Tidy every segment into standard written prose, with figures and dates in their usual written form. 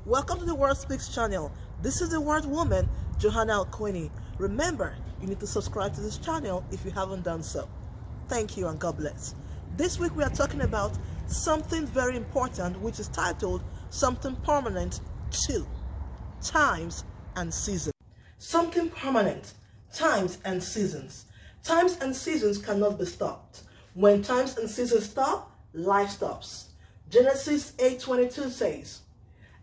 Welcome to the Word Speaks channel. This is the Word Woman, Johanna Alquini. Remember, you need to subscribe to this channel if you haven't done so. Thank you and God bless. This week we are talking about something very important, which is titled Something Permanent 2, Times and Seasons. Something permanent, times and seasons. Times and seasons cannot be stopped. When times and seasons stop, life stops. Genesis 8:22 says,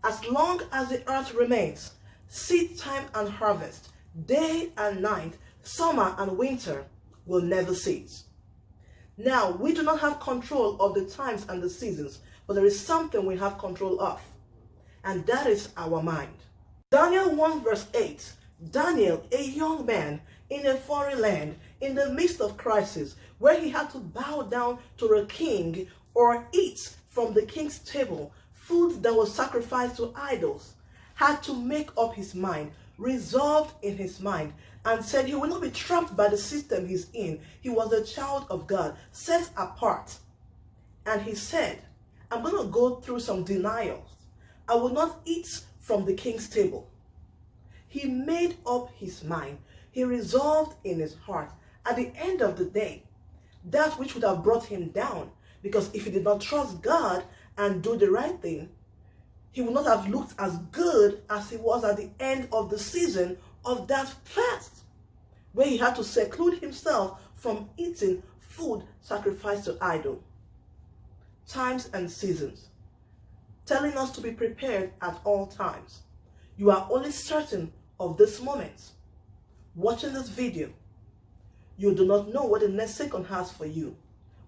"As long as the earth remains, seed time and harvest, day and night, summer and winter will never cease." Now, we do not have control of the times and the seasons, but there is something we have control of, and that is our mind. Daniel 1 verse 8, Daniel, a young man in a foreign land, in the midst of crisis, where he had to bow down to a king or eat from the king's table, food that was sacrificed to idols, had to make up his mind, resolved in his mind, and said he will not be trapped by the system he's in. He was a child of God, set apart. And he said, I'm going to go through some denials. I will not eat from the king's table. He made up his mind. He resolved in his heart. At the end of the day, that which would have brought him down, because if he did not trust God and do the right thing, he would not have looked as good as he was at the end of the season of that fast, where he had to seclude himself from eating food sacrificed to idol. Times and seasons, telling us to be prepared at all times. You are only certain of this moment. Watching this video, you do not know what the next second has for you.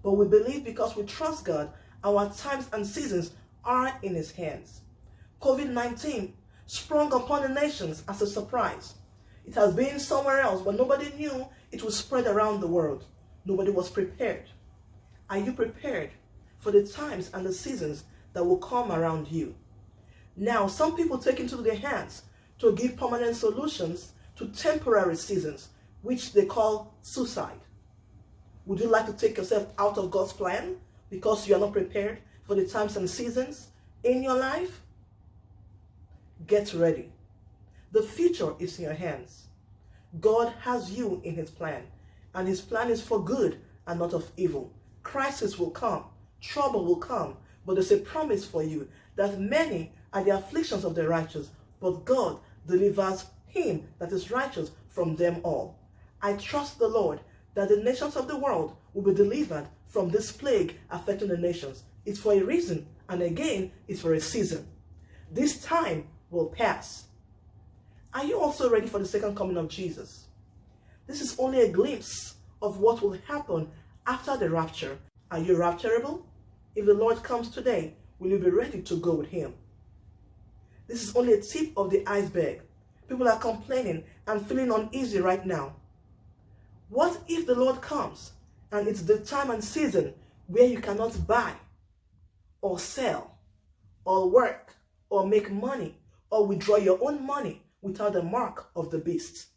But we believe because we trust God, our times and seasons are in his hands. COVID-19 sprung upon the nations as a surprise. It has been somewhere else, but nobody knew it would spread around the world. Nobody was prepared. Are you prepared for the times and the seasons that will come around you? Now, some people take into their hands to give permanent solutions to temporary seasons, which they call suicide. Would you like to take yourself out of God's plan because you are not prepared for the times and seasons in your life? Get ready. The future is in your hands. God has you in his plan, and his plan is for good and not of evil. Crisis will come, trouble will come, but there's a promise for you that many are the afflictions of the righteous, but God delivers him that is righteous from them all. I trust the Lord that the nations of the world will be delivered from this plague affecting the nations. It's for a reason, and again, it's for a season. This time will pass. Are you also ready for the second coming of Jesus? This is only a glimpse of what will happen after the rapture. Are you rapturable? If the Lord comes today, will you be ready to go with him? This is only a tip of the iceberg. People are complaining and feeling uneasy right now. What if the Lord comes and it's the time and season where you cannot buy or sell or work or make money or withdraw your own money without the mark of the beast?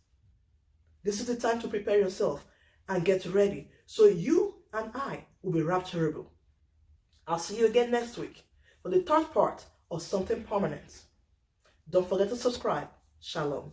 This is the time to prepare yourself and get ready so you and I will be rapturable. I'll see you again next week for the third part of Something Permanent. Don't forget to subscribe. Shalom.